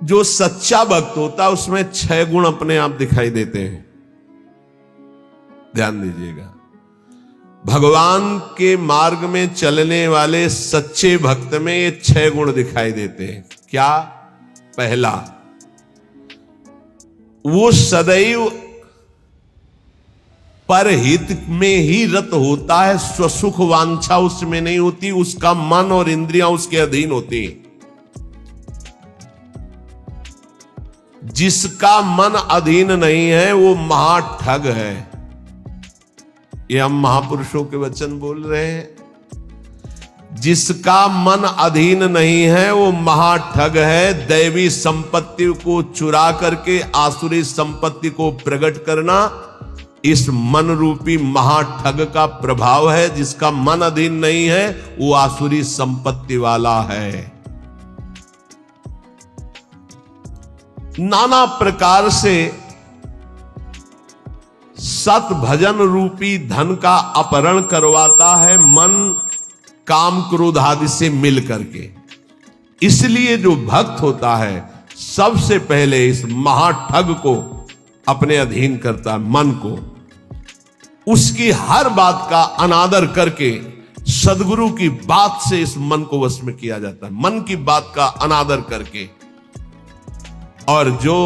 जो सच्चा भक्त होता है उसमें 6 गुण अपने आप दिखाई देते हैं। ध्यान दीजिएगा, भगवान के मार्ग में चलने वाले सच्चे भक्त में ये 6 गुण दिखाई देते हैं। क्या? पहला, वो सदैव परहित में ही रत होता है, स्वसुख वांछा उसमें नहीं होती, उसका मन और इंद्रियां उसके अधीन होती हैं। जिसका मन अधीन नहीं है वो महाठग है। ये हम महापुरुषों के वचन बोल रहे हैं। जिसका मन अधीन नहीं है वो महाठग है। दैवी संपत्ति को चुरा करके आसुरी संपत्ति को प्रकट करना इस मन रूपी महाठग का प्रभाव है। जिसका मन अधीन नहीं है वो आसुरी संपत्ति वाला है। नाना प्रकार से सत भजन रूपी धन का अपहरण करवाता है मन काम क्रोध आदि से मिल करके। इसलिए जो भक्त होता है सबसे पहले इस महाठग को अपने अधीन करता है, मन को। उसकी हर बात का अनादर करके सदगुरु की बात से इस मन को वश में किया जाता है, मन की बात का अनादर करके। और जो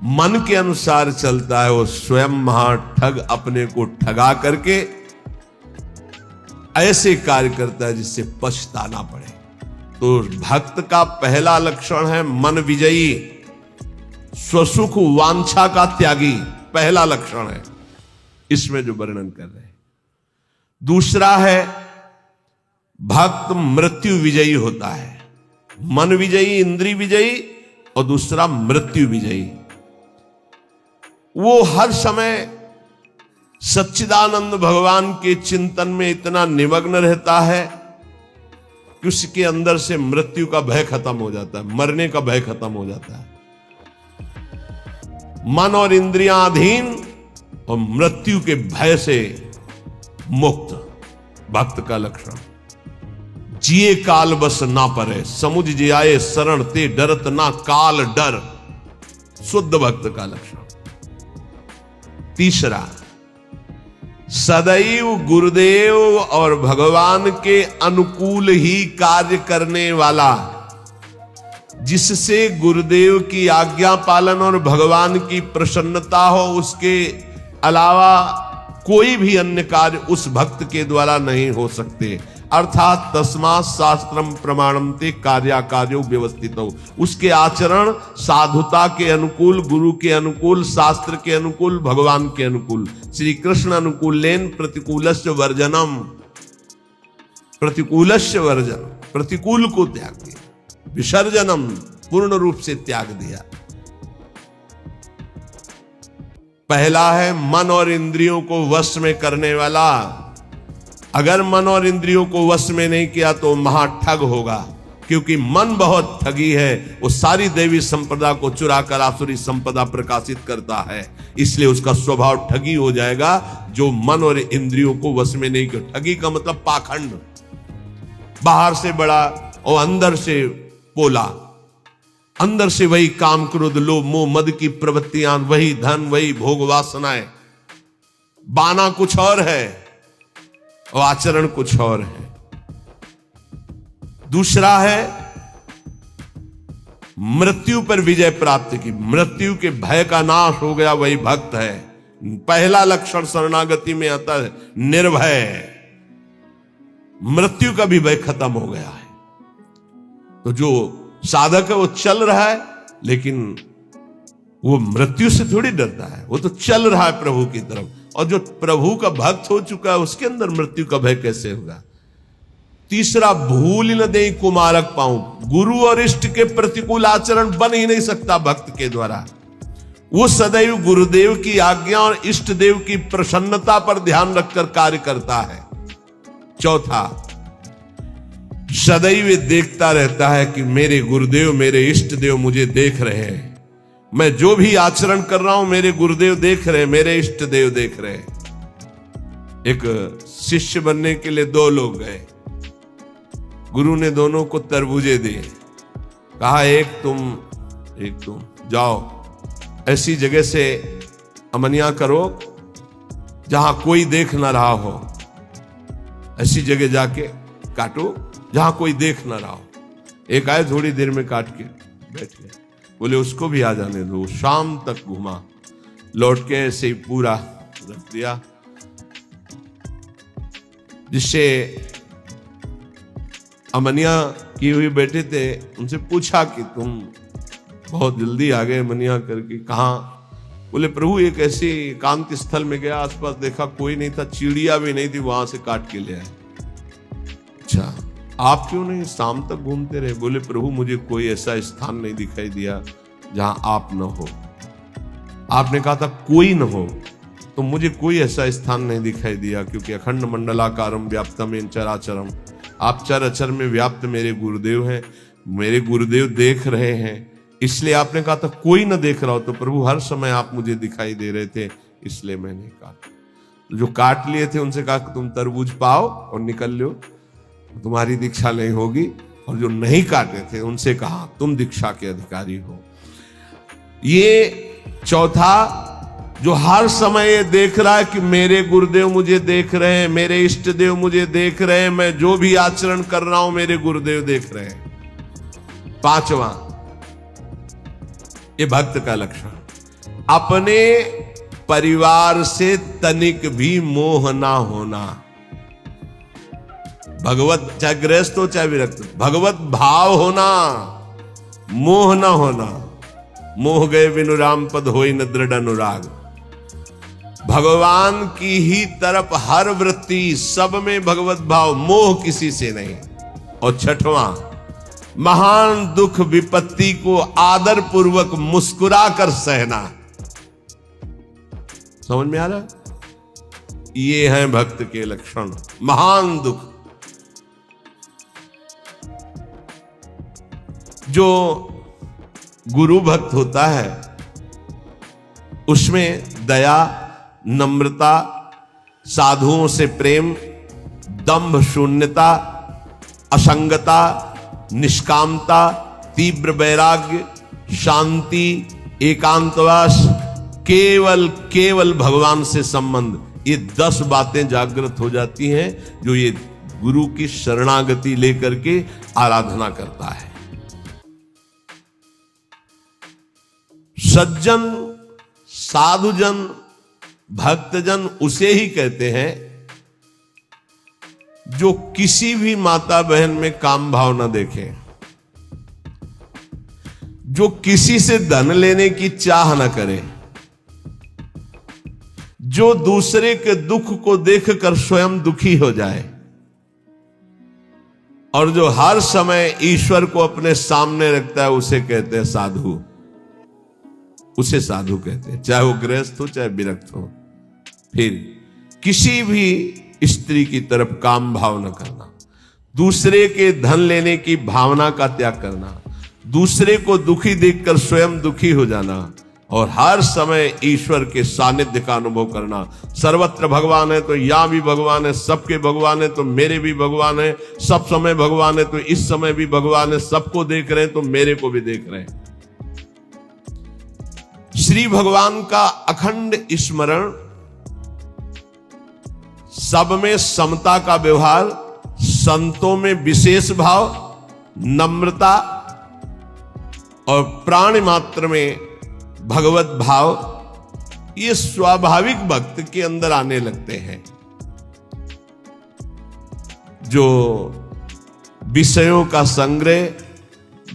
मन के अनुसार चलता है वो स्वयं महाठग अपने को ठगा करके ऐसे कार्य करता है जिससे पछताना पड़े। तो भक्त का पहला लक्षण है मन विजयी, स्वसुख वांछा का त्यागी, पहला लक्षण है इसमें जो वर्णन कर रहे हैं। दूसरा है भक्त मृत्यु विजयी होता है। मन विजयी, इंद्रिय विजयी, और दूसरा मृत्यु विजयी। वो हर समय सच्चिदानंद भगवान के चिंतन में इतना निमग्न रहता है कि उसके अंदर से मृत्यु का भय खत्म हो जाता है, मरने का भय खत्म हो जाता है। मन और इंद्रियां अधीन और मृत्यु के भय से मुक्त, भक्त का लक्षण। जिए काल बस ना परे, समुझ जियाए शरण ते डरत ना काल डर, शुद्ध भक्त का लक्षण। तीसरा, सदैव गुरुदेव और भगवान के अनुकूल ही कार्य करने वाला, जिससे गुरुदेव की आज्ञा पालन और भगवान की प्रसन्नता हो, उसके अलावा कोई भी अन्य कार्य उस भक्त के द्वारा नहीं हो सकते। अर्थात तस्मात् शास्त्रम प्रमाणम ते कार्याकार्यो व्यवस्थित हो। उसके आचरण साधुता के अनुकूल, गुरु के अनुकूल, शास्त्र के अनुकूल, भगवान के अनुकूल। श्री कृष्ण अनुकूलेन प्रतिकूलस्य वर्जनम, प्रतिकूलस्य वर्जन, प्रतिकूल को त्याग दिया, विसर्जनम पूर्ण रूप से त्याग दिया। पहला है मन और इंद्रियों को वश में करने वाला। अगर मन और इंद्रियों को वश में नहीं किया तो महाठग होगा, क्योंकि मन बहुत ठगी है। वो सारी देवी संपदा को चुराकर आसुरी संपदा प्रकाशित करता है, इसलिए उसका स्वभाव ठगी हो जाएगा। जो मन और इंद्रियों को वश में नहीं किया, ठगी का मतलब पाखंड, बाहर से बड़ा और अंदर से पोला। अंदर से वही काम क्रोध लोभ मोह मद की प्रवृत्तियां, वही धन, वही भोग वासनाएं। बाना कुछ और है और आचरण कुछ और है। दूसरा है मृत्यु पर विजय प्राप्त की, मृत्यु के भय का नाश हो गया, वही भक्त है। पहला लक्षण शरणागति में आता है निर्भय, मृत्यु का भी भय खत्म हो गया है। तो जो साधक है वो चल रहा है, लेकिन वो मृत्यु से थोड़ी डरता है, वो तो चल रहा है प्रभु की तरफ। और जो प्रभु का भक्त हो चुका है उसके अंदर मृत्यु का भय कैसे होगा। तीसरा, भूल न दे कुमारक पाऊं, गुरु और इष्ट के प्रतिकूल आचरण बन ही नहीं सकता भक्त के द्वारा। वो सदैव गुरुदेव की आज्ञा और इष्ट देव की प्रसन्नता पर ध्यान रखकर कार्य करता है। चौथा, सदैव देखता रहता है कि मेरे गुरुदेव, मेरे इष्ट देव मुझे देख रहे हैं। मैं जो भी आचरण कर रहा हूं मेरे गुरुदेव देख रहे हैं, मेरे इष्ट देव देख रहे हैं। एक शिष्य बनने के लिए 2 लोग गए, गुरु ने दोनों को तरबूजे दिए। कहा एक तुम जाओ ऐसी जगह से अमनिया करो जहां कोई देख ना रहा हो, ऐसी जगह जाके काटो जहां कोई देख ना रहा हो। एक आए थोड़ी देर में काट के बैठ गए, बोले उसको भी आ जाने दो। शाम तक घुमा, लौट के ऐसे ही पूरा रख दिया, जिससे अमनिया की हुई बैठे थे उनसे पूछा कि तुम बहुत जल्दी आ गए मनिया करके, कहाँ? बोले प्रभु एक ऐसे एकांत स्थल में गया, आसपास देखा कोई नहीं था, चिड़िया भी नहीं थी, वहां से काट के ले आए। अच्छा आप क्यों नहीं शाम तक घूमते रहे? बोले प्रभु मुझे कोई ऐसा स्थान नहीं दिखाई दिया जहां आप न हो। आपने कहा था कोई न हो, तो मुझे कोई ऐसा स्थान नहीं दिखाई दिया, क्योंकि अखंड मंडलाकारम व्याप्तम येन चराचरम, आप चराचर में व्याप्त मेरे गुरुदेव हैं, मेरे गुरुदेव देख रहे हैं, इसलिए आपने कहा था कोई न देख रहा हो। तो प्रभु हर समय आप मुझे दिखाई दे रहे थे, इसलिए मैंने काटा। जो काट लिए थे उनसे कहा तुम तरबूज पाओ और निकल लो, तुम्हारी दीक्षा नहीं होगी। और जो नहीं काटे थे उनसे कहा तुम दीक्षा के अधिकारी हो। ये चौथा, जो हर समय ये देख रहा है कि मेरे गुरुदेव मुझे देख रहे हैं, मेरे इष्ट देव मुझे देख रहे हैं, मैं जो भी आचरण कर रहा हूं मेरे गुरुदेव देख रहे हैं। पांचवा, ये भक्त का लक्षण, अपने परिवार से तनिक भी मोह ना होना। भगवत, चाहे गृहस्थ हो चाहे विरक्त, भगवत भाव होना, मोह ना होना। मोह गए बिनु राम पद होई न दृढ़ अनुराग। भगवान की ही तरफ हर वृत्ति, सब में भगवत भाव, मोह किसी से नहीं। और छठवां, महान दुख विपत्ति को आदर पूर्वक मुस्कुरा कर सहना। समझ में आ रहा? ये हैं भक्त के लक्षण। महान दुख, जो गुरु भक्त होता है उसमें दया, नम्रता, साधुओं से प्रेम, दंभ शून्यता, असंगता, निष्कामता, तीव्र वैराग्य, शांति, एकांतवास, केवल भगवान से संबंध, ये 10 बातें जागृत हो जाती हैं जो ये गुरु की शरणागति लेकर के आराधना करता है। सज्जन, साधुजन, भक्तजन उसे ही कहते हैं जो किसी भी माता बहन में काम भाव न देखे, जो किसी से धन लेने की चाह न करे, जो दूसरे के दुख को देखकर स्वयं दुखी हो जाए, और जो हर समय ईश्वर को अपने सामने रखता है, उसे कहते हैं साधु। उसे साधु कहते हैं, चाहे वो गृहस्थ हो चाहे विरक्त हो। फिर किसी भी स्त्री की तरफ काम भाव न करना, दूसरे के धन लेने की भावना का त्याग करना, दूसरे को दुखी देखकर स्वयं दुखी हो जाना, और हर समय ईश्वर के सानिध्य का अनुभव करना। सर्वत्र भगवान है तो यहां भी भगवान है, सबके भगवान है तो मेरे भी भगवान है, सब समय भगवान है तो इस समय भी भगवान है, सबको देख रहे हैं तो मेरे को भी देख रहे हैं। श्री भगवान का अखंड स्मरण, सब में समता का व्यवहार, संतों में विशेष भाव, नम्रता, और प्राणी मात्र में भगवत भाव, ये स्वाभाविक भक्त के अंदर आने लगते हैं। जो विषयों का संग्रह,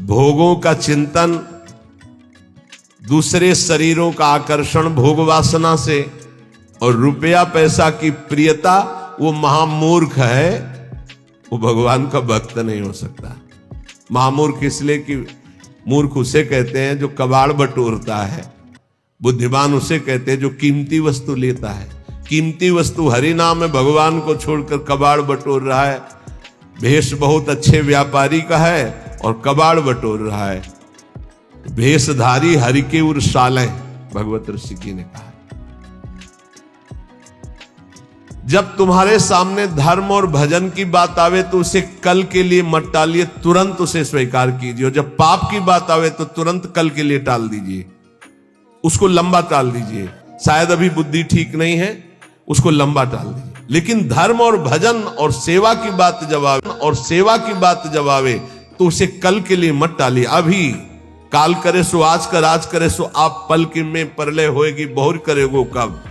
भोगों का चिंतन, दूसरे शरीरों का आकर्षण भोग वासना से, और रुपया पैसा की प्रियता, वो महामूर्ख है, वो भगवान का भक्त नहीं हो सकता। महामूर्ख इसलिए कि मूर्ख उसे कहते हैं जो कबाड़ बटोरता है, बुद्धिमान उसे कहते हैं जो कीमती वस्तु लेता है। कीमती वस्तु हरि नाम में भगवान को छोड़कर कबाड़ बटोर रहा है। भेष बहुत अच्छे व्यापारी का है और कबाड़ बटोर रहा है। भेषधारी हरि के उर सालें, भगवत ऋषि जी ने कहा। जब तुम्हारे सामने धर्म और भजन की बात आवे तो उसे कल के लिए मत टालिए, तुरंत उसे स्वीकार कीजिए। और जब पाप की बात आवे तो तुरंत कल के लिए टाल दीजिए, उसको लंबा टाल दीजिए। शायद अभी बुद्धि ठीक नहीं है, उसको लंबा टाल दीजिए। लेकिन धर्म और भजन और सेवा की बात जब आवे तो उसे कल के लिए मत टालिए। अभी काल करे सो आज कर, आज करे सो आप पल की में परलय होएगी, बहुर करेगो कब।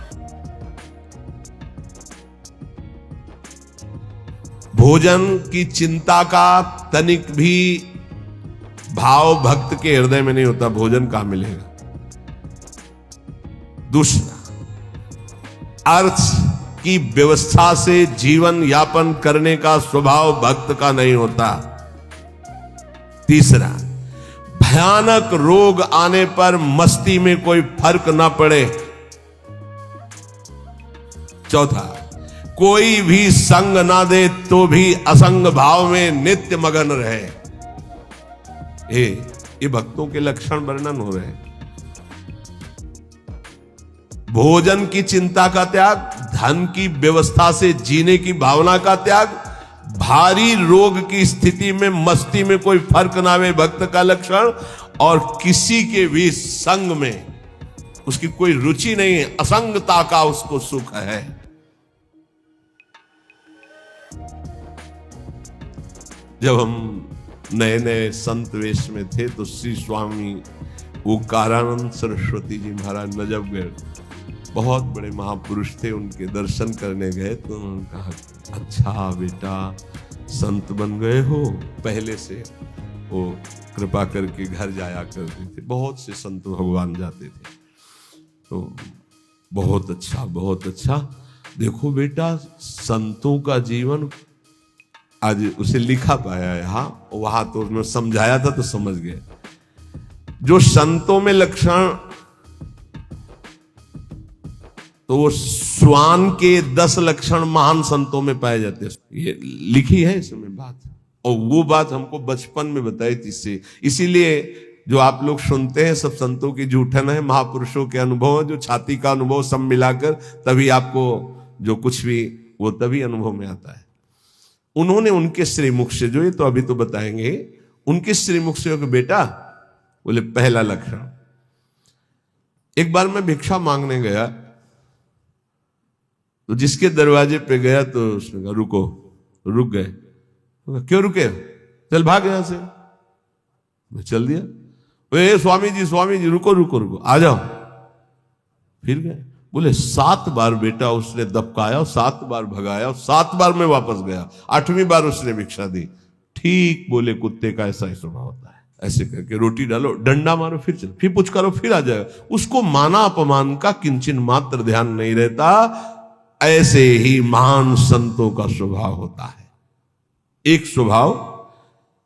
भोजन की चिंता का तनिक भी भाव भक्त के हृदय में नहीं होता, भोजन कहां मिलेगा। दूसरा, अर्थ की व्यवस्था से जीवन यापन करने का स्वभाव भक्त का नहीं होता। तीसरा, भयानक रोग आने पर मस्ती में कोई फर्क ना पड़े। चौथा, कोई भी संग ना दे तो भी असंग भाव में नित्य मगन रहे। ये भक्तों के लक्षण वर्णन हो रहे हैं। भोजन की चिंता का त्याग, धन की व्यवस्था से जीने की भावना का त्याग, भारी रोग की स्थिति में मस्ती में कोई फर्क ना आवे भक्त का लक्षण, और किसी के भी संग में उसकी कोई रुचि नहीं है, असंगता का उसको सुख है। जब हम नए नए संत वेश में थे तो श्री स्वामी ओंकारानंद सरस्वती जी महाराज नजफगढ़, बहुत बड़े महापुरुष थे, उनके दर्शन करने गए तो उन्होंने कहा, अच्छा बेटा संत बन गए हो। पहले से वो कृपा करके घर जाया करते थे, बहुत से संत भगवान जाते थे, तो बहुत अच्छा बहुत अच्छा। देखो बेटा संतों का जीवन, आज उसे लिखा पाया है, हाँ वहां तो उसने समझाया था तो समझ गए। जो संतों में लक्षण, तो वो श्वान के 10 लक्षण महान संतों में पाए जाते हैं, ये लिखी है इसमें बात। और वो बात हमको बचपन में बताई थी इससे, इसीलिए जो आप लोग सुनते हैं सब संतों की जूठन है, महापुरुषों के अनुभव, जो छाती का अनुभव सब मिलाकर, तभी आपको जो कुछ भी वो तभी अनुभव में आता है। उन्होंने उनके श्रीमुख से, जो ये तो अभी तो बताएंगे, उनके श्रीमुख से कि बेटा, बोले पहला लक्षण, एक बार मैं भिक्षा मांगने गया तो जिसके दरवाजे पे गया तो उसने कहा रुको, रुक गए। क्यों रुके? चल भाग यहां से। मैं चल दिया। ए स्वामी जी रुको रुको रुको, आ जाओ। फिर गए, बोले 7 बार बेटा उसने दबकाया, 7 बार भगाया, और 7 बार मैं वापस गया, 8वीं बार उसने भिक्षा दी। ठीक बोले, कुत्ते का ऐसा ही स्वभाव होता है, ऐसे करके रोटी डालो, डंडा मारो, फिर चल, फिर कुछ करो, फिर आ जाएगा। उसको माना अपमान का किंचन मात्र ध्यान नहीं रहता। ऐसे ही महान संतों का स्वभाव होता है। एक स्वभाव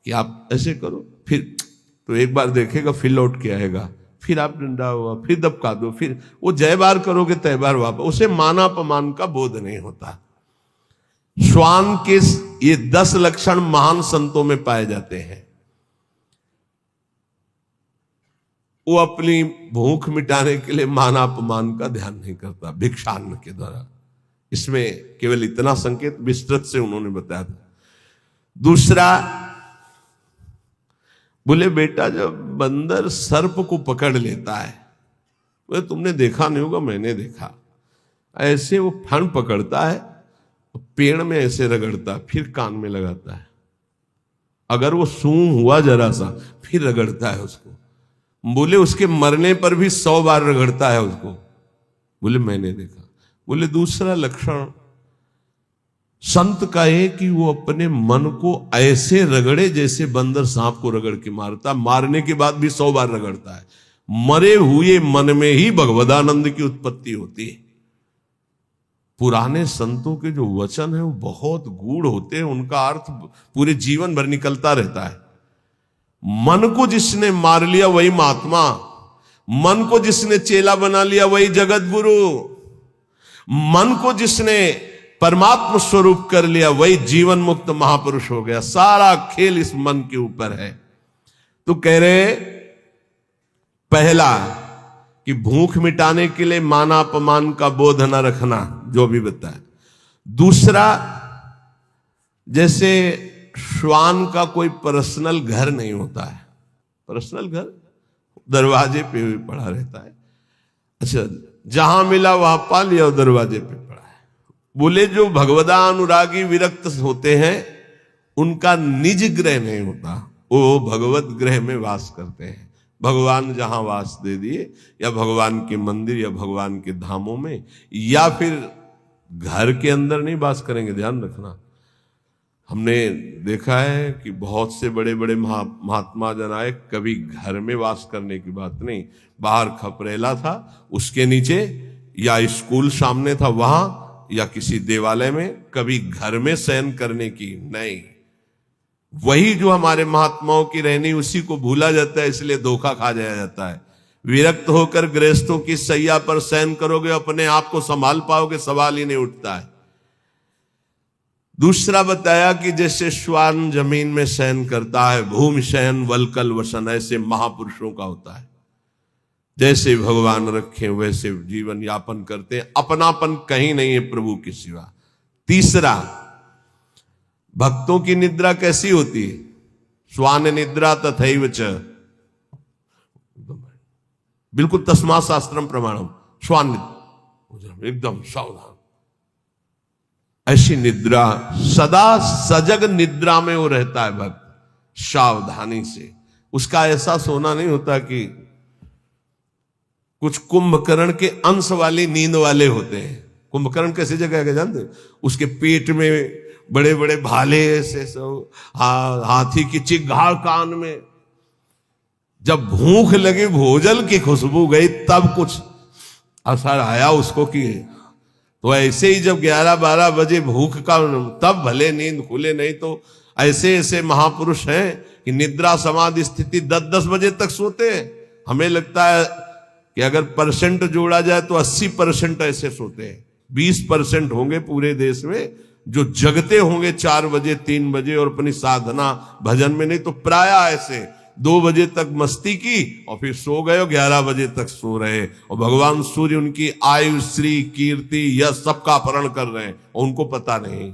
कि आप ऐसे करो, फिर तो एक बार देखेगा, फिर लौट के आएगा, फिर आप डंडा हुआ, फिर दबका दो, फिर वो जय बार करोगे तय बार वापस। उसे माना अपमान का बोध नहीं होता। श्वान के ये 10 लक्षण महान संतों में पाए जाते हैं। वो अपनी भूख मिटाने के लिए माना अपमान का ध्यान नहीं करता भिक्षान्न के द्वारा। इसमें केवल इतना संकेत विस्तृत से उन्होंने बताया था। दूसरा, बोले बेटा जब बंदर सर्प को पकड़ लेता है, बोले तुमने देखा नहीं होगा, मैंने देखा, ऐसे वो फण पकड़ता है, पेड़ में ऐसे रगड़ता, फिर कान में लगाता है, अगर वो सूं हुआ जरा सा फिर रगड़ता है उसको। बोले उसके मरने पर भी 100 बार रगड़ता है उसको। बोले मैंने देखा। बोले दूसरा लक्षण संत का है कि वो अपने मन को ऐसे रगड़े जैसे बंदर सांप को रगड़ के मारता, मारने के बाद भी 100 बार रगड़ता है। मरे हुए मन में ही भगवदानंद की उत्पत्ति होती है। पुराने संतों के जो वचन है वो बहुत गूढ़ होते हैं, उनका अर्थ पूरे जीवन भर निकलता रहता है। मन को जिसने मार लिया वही महात्मा, मन को जिसने चेला बना लिया वही जगत गुरु, मन को जिसने परमात्मा स्वरूप कर लिया वही जीवन मुक्त महापुरुष हो गया। सारा खेल इस मन के ऊपर है। तो कह रहे पहला कि भूख मिटाने के लिए माना अपमान का बोध न रखना, जो भी बताया। दूसरा, जैसे श्वान का कोई पर्सनल घर नहीं होता है, पर्सनल घर दरवाजे पे भी पड़ा रहता है। अच्छा, जहां मिला वहां पा लिया और दरवाजे पे पड़ा है। बोले जो भगवदा अनुरागी विरक्त होते हैं उनका निज ग्रह नहीं होता, वो भगवत ग्रह में वास करते हैं। भगवान जहां वास दे दिए, या भगवान के मंदिर या भगवान के धामों में, या फिर घर के अंदर नहीं वास करेंगे। ध्यान रखना, हमने देखा है कि बहुत से बड़े बड़े महात्मा जन आए, कभी घर में वास करने की बात नहीं। बाहर खपरेला था, उसके नीचे, या स्कूल सामने था वहां, या किसी देवालय में, कभी घर में शयन करने की नहीं। वही जो हमारे महात्माओं की रहनी, उसी को भूला जाता है, इसलिए धोखा खा जाया जाता है। विरक्त होकर गृहस्थों की सैया पर शयन करोगे, अपने आप को संभाल पाओगे, सवाल ही नहीं उठता है। दूसरा बताया कि जैसे श्वान जमीन में शयन करता है, भूमि शयन वलकल वसन, ऐसे महापुरुषों का होता है। जैसे भगवान रखे वैसे जीवन यापन करते हैं, अपनापन कहीं नहीं है प्रभु के सिवा। तीसरा, भक्तों की निद्रा कैसी होती है? श्वान निद्रा तथैव च, बिल्कुल तस्मा शास्त्रम प्रमाणम, श्वान निद्रा एकदम सावधान, ऐसी निद्रा, सदा सजग निद्रा में वो रहता है भक्त, सावधानी से। उसका ऐसा सोना नहीं होता कि कुछ कुंभकर्ण के अंश वाली नींद वाले होते हैं। कुंभकर्ण कैसी जगह है जानते? उसके पेट में बड़े बड़े भाले ऐसे सब, हाथी की चिगाड़ कान में। जब भूख लगी, भोजन की खुशबू गई, तब कुछ असर आया उसको कि, तो ऐसे ही जब 11-12 बजे भूख का, तब भले नींद खुले, नहीं तो ऐसे ऐसे महापुरुष हैं कि निद्रा समाधि स्थिति 10-10 बजे तक सोते हैं। हमें लगता है कि अगर परसेंट जोड़ा जाए तो 80% ऐसे सोते हैं। 20% होंगे पूरे देश में जो जगते होंगे 4 बजे 3 बजे और अपनी साधना भजन में, नहीं तो प्राय ऐसे 2 बजे तक मस्ती की और फिर सो गए और 11 बजे तक सो रहे, और भगवान सूर्य उनकी आयु श्री कीर्ति यह सबका अपहरण कर रहे हैं और उनको पता नहीं।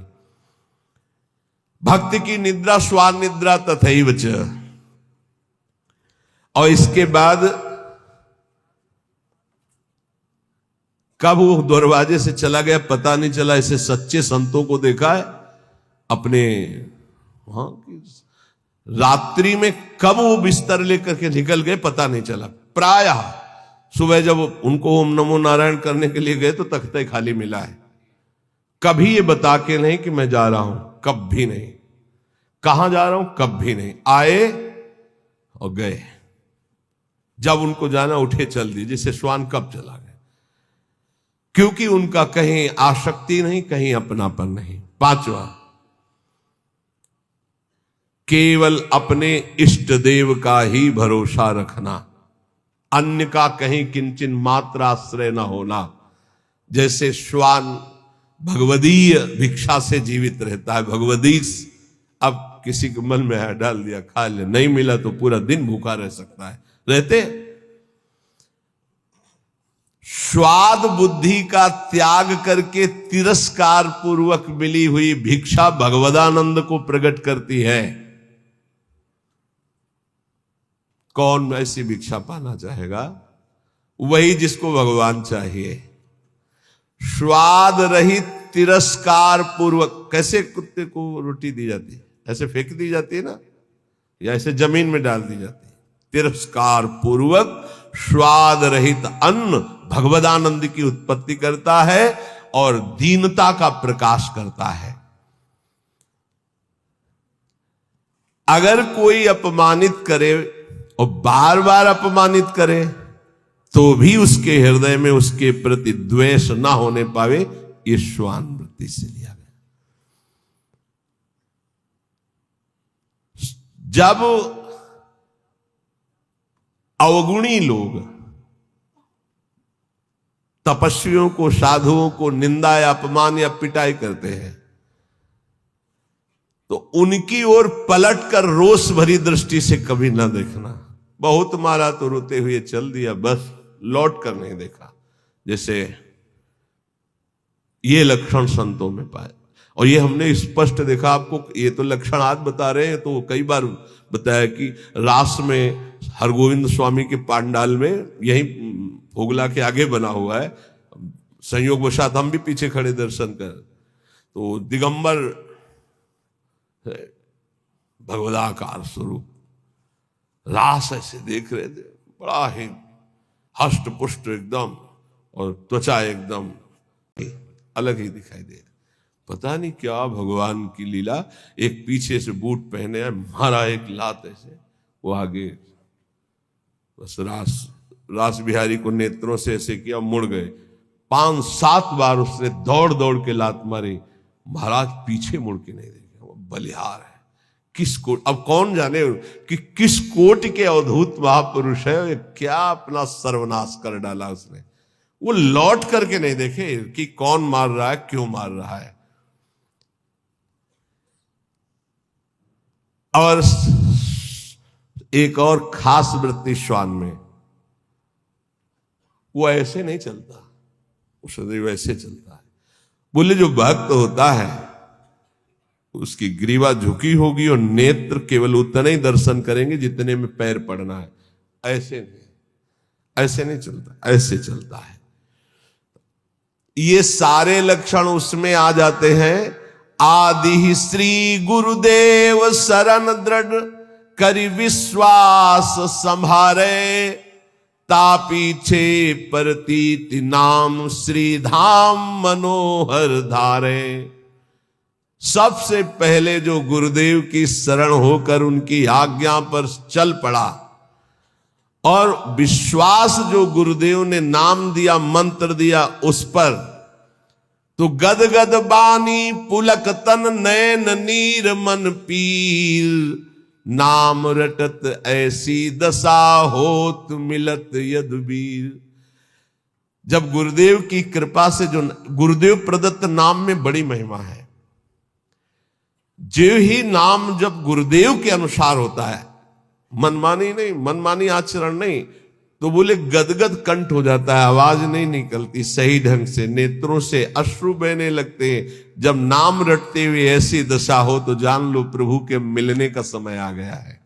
भक्ति की निद्रा श्वान निद्रा तथैव च। और इसके बाद कब वो दरवाजे से चला गया पता नहीं चला। ऐसे सच्चे संतों को देखा है अपने, हाँ, रात्रि में कब वो बिस्तर लेकर के निकल गए पता नहीं चला। प्रायः सुबह जब उनको ओम नमो नारायण करने के लिए गए तो तख्ता खाली मिला है। कभी ये बता के नहीं कि मैं जा रहा हूं, कभी नहीं। कहां जा रहा हूं, कभी नहीं। आए और गए, जब उनको जाना उठे चल दिए, जैसे श्वान कब चला गया, क्योंकि उनका कहीं आसक्ति नहीं, कहीं अपनापन नहीं। 5वां, केवल अपने इष्ट देव का ही भरोसा रखना, अन्य का कहीं किंचन मात्र आश्रय न होना। जैसे श्वान भगवदीय भिक्षा से जीवित रहता है, भगवदीश, अब किसी के मन में है डाल दिया, खा लिया, नहीं मिला तो पूरा दिन भूखा रह सकता है, रहते। स्वाद बुद्धि का त्याग करके तिरस्कार पूर्वक मिली हुई भिक्षा भगवदानंद को प्रकट करती है। कौन ऐसी भिक्षा पाना चाहेगा? वही जिसको भगवान चाहिए। स्वाद रहित तिरस्कार पूर्वक, कैसे कुत्ते को रोटी दी जाती है, ऐसे फेंक दी जाती है ना, या ऐसे जमीन में डाल दी जाती है। तिरस्कार पूर्वक स्वाद रहित अन्न भगवदानंद की उत्पत्ति करता है और दीनता का प्रकाश करता है। अगर कोई अपमानित करे और बार बार अपमानित करे तो भी उसके हृदय में उसके प्रति द्वेष ना होने पावे, ये श्वान वृत्ति से लिया गया। जब अवगुणी लोग तपस्वियों को, साधुओं को निंदा या अपमान या पिटाई करते हैं तो उनकी ओर पलट कर रोष भरी दृष्टि से कभी ना देखना। बहुत मारा तो रोते हुए चल दिया, बस लौट कर नहीं देखा। जैसे ये लक्षण संतों में पाए। और ये हमने स्पष्ट देखा। आपको ये तो लक्षण आज बता रहे हैं, तो कई बार बताया कि रास में हरगोविंद स्वामी के पांडाल में, यही ओगला के आगे बना हुआ है, संयोग वशात हम भी पीछे खड़े दर्शन कर, तो दिगंबर भगवदाकार स्वरूप रास ऐसे देख रहे थे, बड़ा ही हष्ट पुष्ट एकदम, और त्वचा एकदम अलग ही दिखाई दे। पता नहीं क्या भगवान की लीला, एक पीछे से बूट पहने मारा एक लात ऐसे, वो आगे बस रास बिहारी को नेत्रों से ऐसे किया, मुड़ गए। 5-7 बार उसने दौड़ दौड़ के लात मारी, महाराज पीछे मुड़ के नहीं देखे। वो बलिहार है, किस कोट, अब कौन जाने कि किस कोट के अवधूत महापुरुष है, क्या अपना सर्वनाश कर डाला उसने। वो लौट करके नहीं देखे कि कौन मार रहा है, क्यों मार रहा है। और एक और खास वृत्ति श्वान में, वो ऐसे नहीं चलता, वो सदैव ऐसे चलता है। बोले जो भक्त होता है उसकी ग्रीवा झुकी होगी और नेत्र केवल उतने ही दर्शन करेंगे जितने में पैर पड़ना है। ऐसे नहीं चलता, ऐसे चलता है। ये सारे लक्षण उसमें आ जाते हैं। आदि श्री गुरुदेव शरण दृढ़ करि विश्वास संभारे, ता पीछे प्रतीति नाम श्री धाम मनोहर धारे। सबसे पहले जो गुरुदेव की शरण होकर उनकी आज्ञा पर चल पड़ा, और विश्वास जो गुरुदेव ने नाम दिया, मंत्र दिया उस पर, तो गदगद बानी पुलक तन नैन नीर मन पीर, नाम रटत ऐसी दशा होत मिलत यदुबीर। जब गुरुदेव की कृपा से, जो गुरुदेव प्रदत्त नाम में बड़ी महिमा है, जो ही नाम जब गुरुदेव के अनुसार होता है, मनमानी नहीं, मनमानी आचरण नहीं, तो बोले गदगद कंठ हो जाता है, आवाज नहीं निकलती सही ढंग से, नेत्रों से अश्रु बहने लगते हैं। जब नाम रटते हुए ऐसी दशा हो तो जान लो प्रभु के मिलने का समय आ गया है।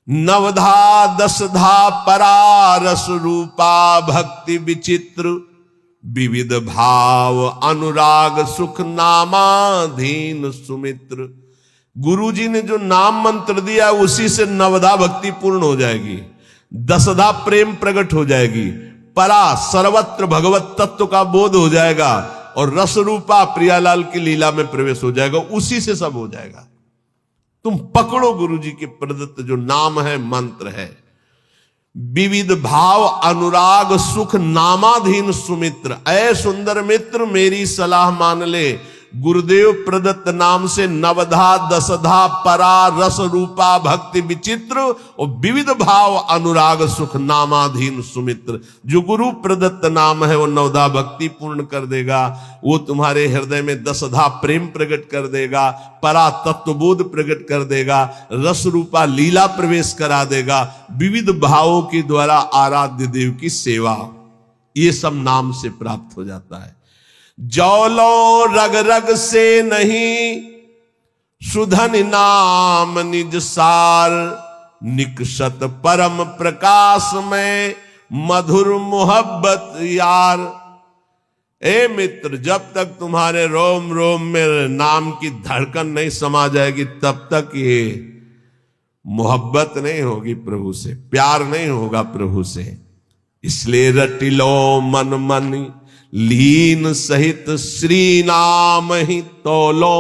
नवधा दशधा परा रस रूपा भक्ति विचित्र, विविध भाव अनुराग सुख नामाधीन सुमित्र। गुरुजी ने जो नाम मंत्र दिया उसी से नवधा भक्ति पूर्ण हो जाएगी, दसधा प्रेम प्रकट हो जाएगी, परा सर्वत्र भगवत तत्व का बोध हो जाएगा, और रस रूपा प्रियालाल की लीला में प्रवेश हो जाएगा। उसी से सब हो जाएगा। तुम पकड़ो गुरुजी के प्रदत्त जो नाम है, मंत्र है। विविध भाव अनुराग सुख नामाधीन सुमित्र, ऐ सुंदर मित्र मेरी सलाह मान ले। गुरुदेव प्रदत्त नाम से नवधा दसधा परा रस रूपा भक्ति विचित्र और विविध भाव अनुराग सुख नामाधीन सुमित्र। जो गुरु प्रदत्त नाम है वो नवधा भक्ति पूर्ण कर देगा, वो तुम्हारे हृदय में दसधा प्रेम प्रकट कर देगा, परा तत्वबोध प्रकट कर देगा, रस रूपा लीला प्रवेश करा देगा, विविध भावों के द्वारा आराध्य देव की सेवा, ये सब नाम से प्राप्त हो जाता है। जौलो रग रग से नहीं सुधन नाम निज सार, निकषत परम प्रकाश में मधुर मोहब्बत यार। ए मित्र, जब तक तुम्हारे रोम रोम में नाम की धड़कन नहीं समा जाएगी तब तक ये मोहब्बत नहीं होगी प्रभु से, प्यार नहीं होगा प्रभु से। इसलिए रटिलो मन मन लीन सहित श्री नाम ही तोलो।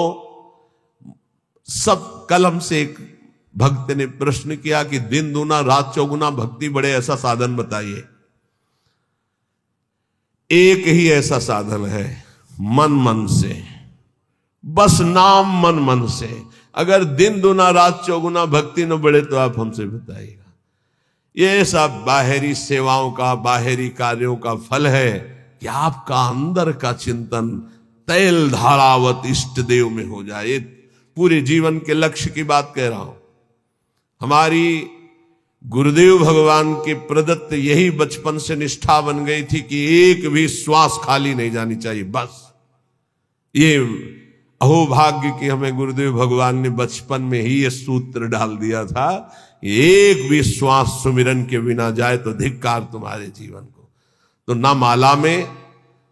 सब कलम से एक भक्त ने प्रश्न किया कि दिन दूना रात चौगुना भक्ति बढ़े, ऐसा साधन बताइए। एक ही ऐसा साधन है, मन मन से, बस नाम मन मन से। अगर दिन दूना रात चौगुना भक्ति न बढ़े तो आप हमसे बताइएगा। ये सब बाहरी सेवाओं का, बाहरी कार्यों का फल है कि आपका अंदर का चिंतन तैल धारावत इष्ट देव में हो जाए। पूरे जीवन के लक्ष्य की बात कह रहा हूं। हमारी गुरुदेव भगवान के प्रदत्त यही बचपन से निष्ठा बन गई थी कि एक भी श्वास खाली नहीं जानी चाहिए। बस ये अहोभाग्य कि हमें गुरुदेव भगवान ने बचपन में ही ये सूत्र डाल दिया था, एक भी श्वास सुमिरन के बिना जाए तो धिक्कार तुम्हारे जीवन को। तो ना माला में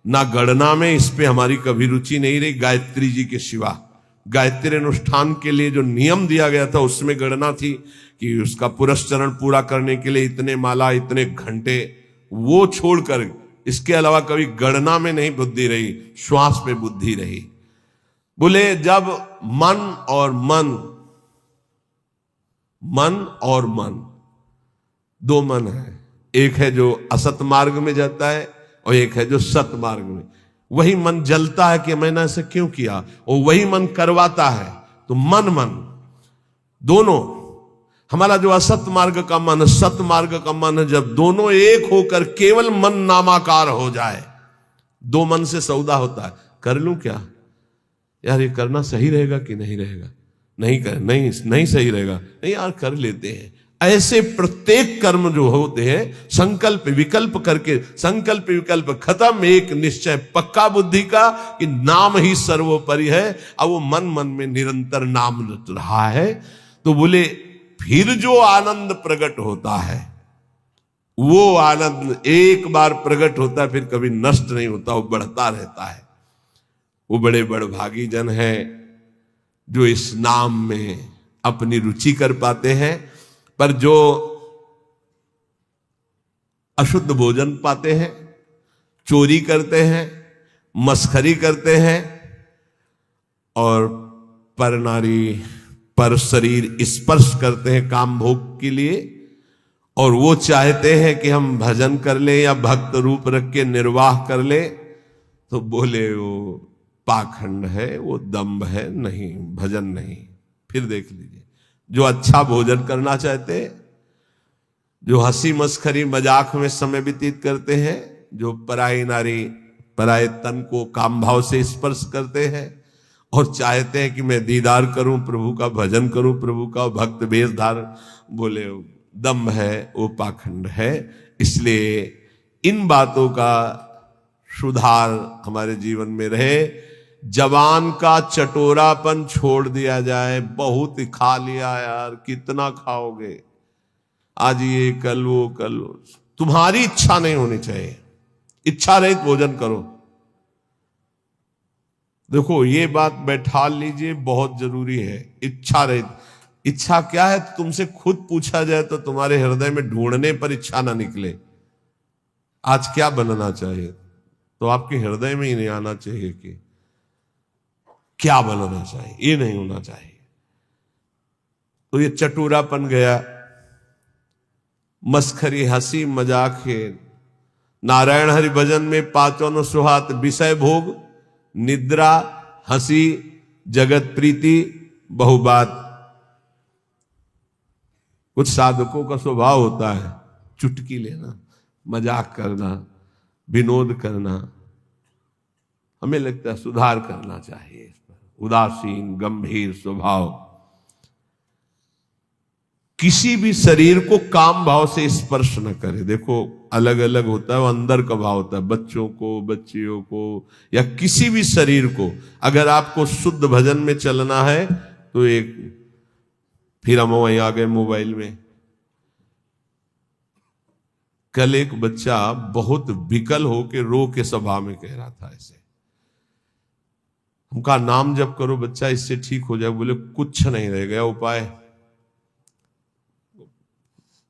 ना गणना में, इस पे हमारी कभी रुचि नहीं रही। गायत्री जी के सिवा गायत्री अनुष्ठान के लिए जो नियम दिया गया था उसमें गणना थी कि उसका पुरस्चरण पूरा करने के लिए इतने माला, इतने घंटे, वो छोड़कर इसके अलावा कभी गणना में नहीं बुद्धि रही, श्वास पे बुद्धि रही। बोले जब मन और मन दो मन है, एक है जो असत मार्ग में जाता है और एक है जो सत मार्ग में। वही मन जलता है कि मैंने ऐसे क्यों किया, और वही मन करवाता है। तो मन दोनों, हमारा जो असत मार्ग का मन, सत मार्ग का मन, जब दोनों एक होकर केवल मन नामाकार हो जाए, दो मन से सौदा होता है। कर लूं क्या यार, ये करना सही रहेगा कि नहीं रहेगा, नहीं सही रहेगा, नहीं यार कर लेते हैं। ऐसे प्रत्येक कर्म जो होते हैं संकल्प विकल्प करके, संकल्प विकल्प खत्म, एक निश्चय पक्का बुद्धि का कि नाम ही सर्वोपरि है। अब वो मन में निरंतर नाम रहा है। तो बोले फिर जो आनंद प्रकट होता है, वो आनंद एक बार प्रकट होता है, फिर कभी नष्ट नहीं होता, वो बढ़ता रहता है। वो बड़े बड़भागी जन हैं जो इस नाम में अपनी रुचि कर पाते हैं। पर जो अशुद्ध भोजन पाते हैं, चोरी करते हैं, मस्खरी करते हैं और पर नारी पर शरीर स्पर्श करते हैं काम भोग के लिए, और वो चाहते हैं कि हम भजन कर ले या भक्त रूप रख के निर्वाह कर ले, तो बोले वो पाखंड है, वो दंभ है, नहीं भजन नहीं। फिर देख लीजिए, जो अच्छा भोजन करना चाहते, जो हंसी मस्खरी मजाक में समय व्यतीत करते हैं, जो पराई नारी पराये तन को काम भाव से स्पर्श करते हैं और चाहते हैं कि मैं दीदार करूं प्रभु का, भजन करूं प्रभु का, भक्त वेश धारण, बोले दम्भ है, वो पाखंड है। इसलिए इन बातों का सुधार हमारे जीवन में रहे। जवान का चटोरापन छोड़ दिया जाए। बहुत खा लिया यार, कितना खाओगे, आज ये कल वो कल वो। तुम्हारी इच्छा नहीं होनी चाहिए, इच्छा रहित भोजन करो। देखो ये बात बैठा लीजिए, बहुत जरूरी है। इच्छा रहित, इच्छा क्या है तुमसे खुद पूछा जाए तो तुम्हारे हृदय में ढूंढने पर इच्छा ना निकले, आज क्या बनना चाहिए, तो आपके हृदय में ही नहीं आना चाहिए कि क्या बनना चाहिए, ये नहीं होना चाहिए। तो ये चटूरापन गया, मस्खरी हंसी मजाक है। नारायण हरि भजन में पांचों सुहात विषय भोग, निद्रा, हंसी, जगत प्रीति, बहुबात। कुछ साधकों का स्वभाव होता है चुटकी लेना, मजाक करना, विनोद करना। हमें लगता है सुधार करना चाहिए इस पर। उदासीन गंभीर स्वभाव किसी भी शरीर को काम भाव से स्पर्श न करे। देखो अलग अलग होता है, वो अंदर का भाव होता है। बच्चों को, बच्चियों को या किसी भी शरीर को अगर आपको शुद्ध भजन में चलना है तो एक, फिर हम वहीं आ गए मोबाइल में। कल एक बच्चा बहुत विकल होके रो के सभा में कह रहा था ऐसे, उनका नाम जप करो बच्चा इससे ठीक हो जाए। बोले कुछ नहीं रह गया उपाय,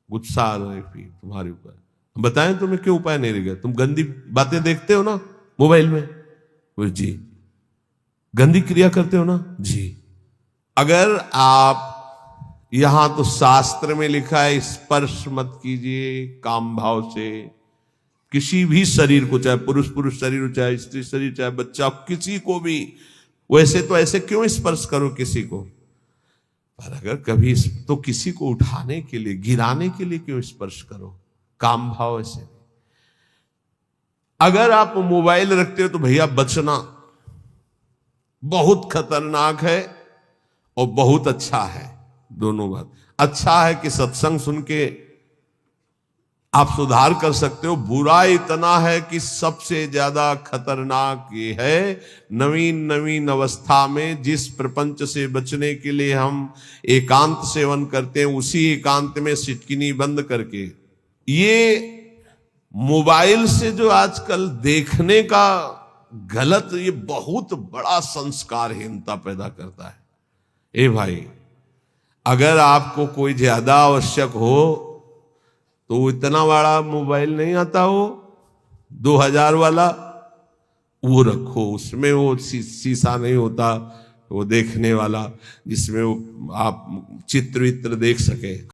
गुस्सा आ रहा है तुम्हारे ऊपर। बताएं तुम्हें क्यों उपाय नहीं रह गया? तुम गंदी बातें देखते हो ना मोबाइल में? बोले जी। गंदी क्रिया करते हो ना? जी। अगर आप यहां तो शास्त्र में लिखा है स्पर्श मत कीजिए काम भाव से किसी भी शरीर को, चाहे पुरुष शरीर हो, चाहे स्त्री शरीर, चाहे बच्चा, किसी को भी। वैसे तो ऐसे क्यों स्पर्श करो किसी को? पर अगर कभी तो किसी को उठाने के लिए, गिराने के लिए क्यों स्पर्श करो काम भाव ऐसे? अगर आप मोबाइल रखते हो तो भैया बचना, बहुत खतरनाक है और बहुत अच्छा है। दोनों बात। अच्छा है कि सत्संग सुन के आप सुधार कर सकते हो। बुरा इतना है कि सबसे ज्यादा खतरनाक ये है, नवीन नवीन अवस्था में जिस प्रपंच से बचने के लिए हम एकांत सेवन करते हैं, उसी एकांत में सिटकिनी बंद करके ये मोबाइल से जो आजकल देखने का गलत, ये बहुत बड़ा संस्कारहीनता पैदा करता है। ए भाई, अगर आपको कोई ज्यादा आवश्यक हो तो इतना बड़ा मोबाइल नहीं आता हो 2000 वाला, वो रखो। उसमें वो शीशा नहीं होता, वो देखने वाला, जिसमें वो आप चित्र वित्र देख सके।